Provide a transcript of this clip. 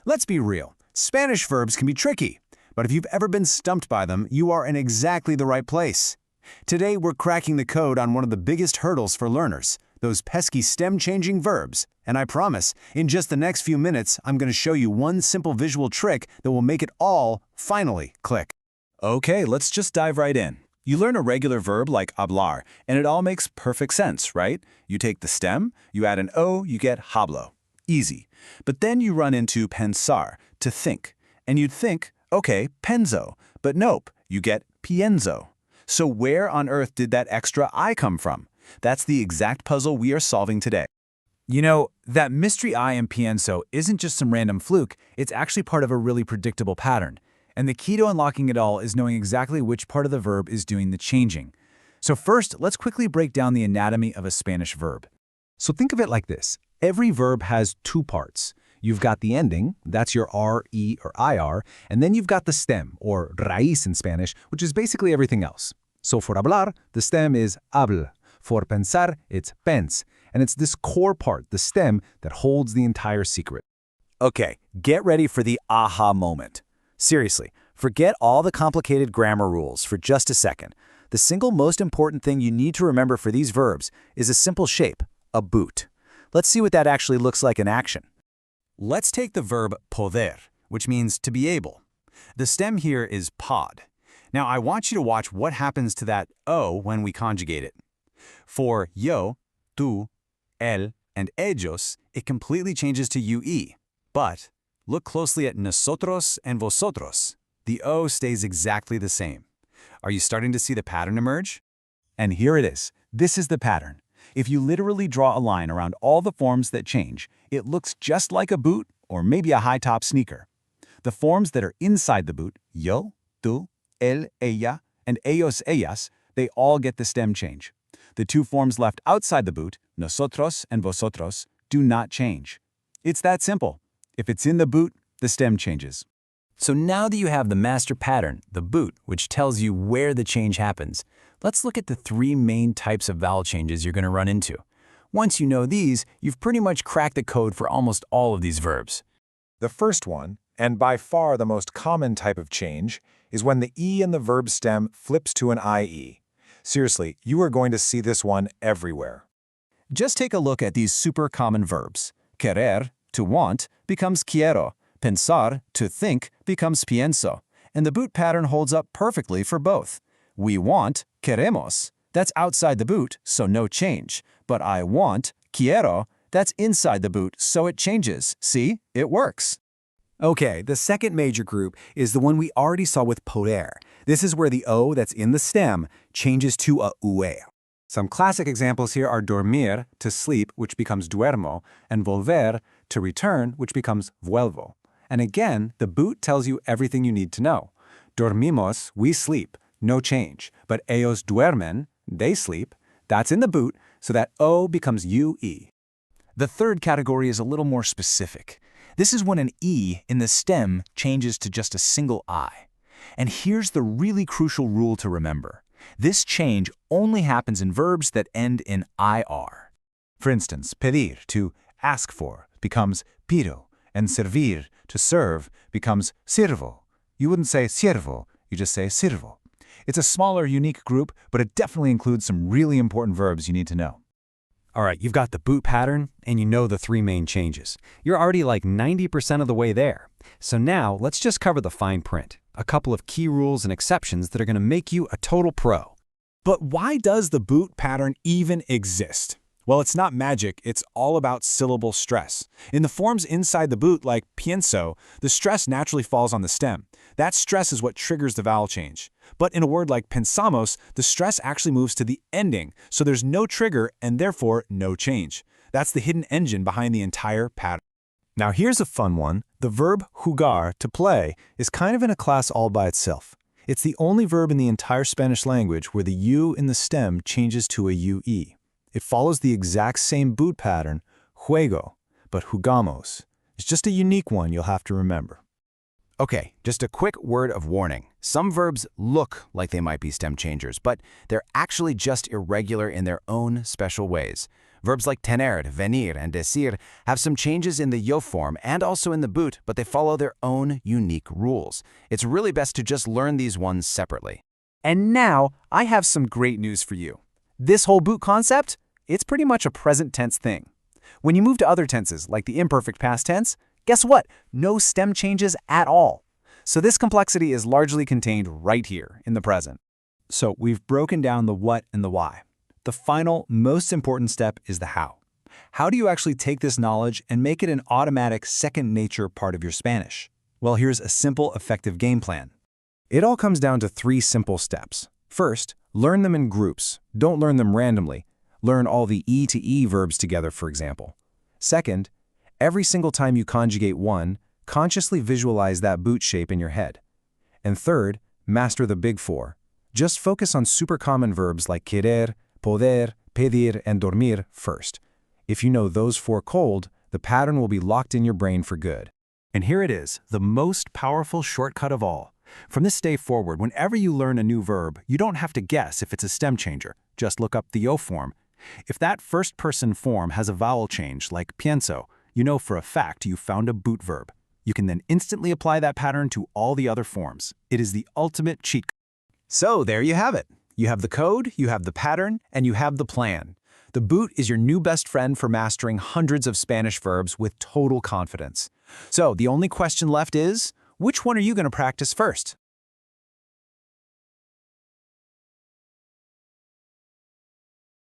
Let's be real. Spanish verbs can be tricky, but if you've ever been stumped by them, you are in exactly the right place. Today, we're cracking the code on one of the biggest hurdles for learners, those pesky stem-changing verbs. And I promise, in just the next few minutes, I'm going to show you one simple visual trick that will make it all finally click. Okay, let's just dive right in. You learn a regular verb like hablar, and it all makes perfect sense, right? You take the stem, you add an O, you get hablo. Easy. But then you run into pensar, to think. And you'd think, okay, penso. But nope, you get pienso. So where on earth did that extra I come from? That's the exact puzzle we are solving today. You know, that mystery I in pienso isn't just some random fluke, it's actually part of a really predictable pattern. And the key to unlocking it all is knowing exactly which part of the verb is doing the changing. So first, let's quickly break down the anatomy of a Spanish verb. So think of it like this. Every verb has two parts. You've got the ending, that's your R, E, or IR, and then you've got the stem, or raíz in Spanish, which is basically everything else. So for hablar, the stem is habl. For pensar, it's pens. And it's this core part, the stem, that holds the entire secret. Okay, get ready for the aha moment. Seriously, forget all the complicated grammar rules for just a second. The single most important thing you need to remember for these verbs is a simple shape, a boot. Let's see what that actually looks like in action. Let's take the verb poder, which means to be able. The stem here is pod. Now I want you to watch what happens to that O when we conjugate it. For yo, tú, él, and ellos, it completely changes to UE. But look closely at nosotros and vosotros. The O stays exactly the same. Are you starting to see the pattern emerge? And here it is. This is the pattern. If you literally draw a line around all the forms that change, it looks just like a boot or maybe a high-top sneaker. The forms that are inside the boot, yo, tú, él, ella, and ellos, ellas, they all get the stem change. The two forms left outside the boot, nosotros and vosotros, do not change. It's that simple. If it's in the boot, the stem changes. So now that you have the master pattern, the boot, which tells you where the change happens, let's look at the three main types of vowel changes you're going to run into. Once you know these, you've pretty much cracked the code for almost all of these verbs. The first one, and by far the most common type of change, is when the E in the verb stem flips to an IE. Seriously, you are going to see this one everywhere. Just take a look at these super common verbs. Querer, to want, becomes quiero. Pensar, to think, becomes pienso. And the boot pattern holds up perfectly for both. We want, queremos. That's outside the boot, so no change. But I want, quiero. That's inside the boot, so it changes. See? It works. Okay, the second major group is the one we already saw with poder. This is where the O that's in the stem changes to a UE. Some classic examples here are dormir, to sleep, which becomes duermo, and volver, to return, which becomes vuelvo. And again, the boot tells you everything you need to know. Dormimos, we sleep, no change. But ellos duermen, they sleep, that's in the boot, so that O becomes UE. The third category is a little more specific. This is when an E in the stem changes to just a single I. And here's the really crucial rule to remember. This change only happens in verbs that end in IR. For instance, pedir, to ask for, becomes pido, and servir, to serve, becomes sirvo. You wouldn't say siervo, you just say sirvo. It's a smaller, unique group, but it definitely includes some really important verbs you need to know. All right, you've got the boot pattern, and you know the three main changes. You're already like 90% of the way there. So now, let's just cover the fine print. A couple of key rules and exceptions that are going to make you a total pro. But why does the boot pattern even exist? Well, it's not magic, it's all about syllable stress. In the forms inside the boot, like pienso, the stress naturally falls on the stem. That stress is what triggers the vowel change. But in a word like pensamos, the stress actually moves to the ending, so there's no trigger and therefore no change. That's the hidden engine behind the entire pattern. Now here's a fun one. The verb jugar, to play, is kind of in a class all by itself. It's the only verb in the entire Spanish language where the U in the stem changes to a UE. It follows the exact same boot pattern, juego, but jugamos. It's just a unique one you'll have to remember. Okay, just a quick word of warning. Some verbs look like they might be stem changers, but they're actually just irregular in their own special ways. Verbs like tener, venir, and decir have some changes in the yo form and also in the boot, but they follow their own unique rules. It's really best to just learn these ones separately. And now, I have some great news for you. This whole boot concept, it's pretty much a present tense thing. When you move to other tenses, like the imperfect past tense, guess what? No stem changes at all. So this complexity is largely contained right here in the present. So we've broken down the what and the why. The final, most important step is the how. How do you actually take this knowledge and make it an automatic second nature part of your Spanish? Well, here's a simple, effective game plan. It all comes down to 3 simple steps. First, learn them in groups. Don't learn them randomly. Learn all the E to E verbs together, for example. Second, every single time you conjugate one, consciously visualize that boot shape in your head. And third, master the big 4. Just focus on super common verbs like querer, poder, pedir, and dormir first. If you know those 4 cold, the pattern will be locked in your brain for good. And here it is, the most powerful shortcut of all. From this day forward, whenever you learn a new verb, you don't have to guess if it's a stem changer. Just look up the yo form. If that first-person form has a vowel change, like pienso, you know for a fact you found a boot verb. You can then instantly apply that pattern to all the other forms. It is the ultimate cheat code. So there you have it. You have the code, you have the pattern, and you have the plan. The boot is your new best friend for mastering hundreds of Spanish verbs with total confidence. So the only question left is, which one are you going to practice first?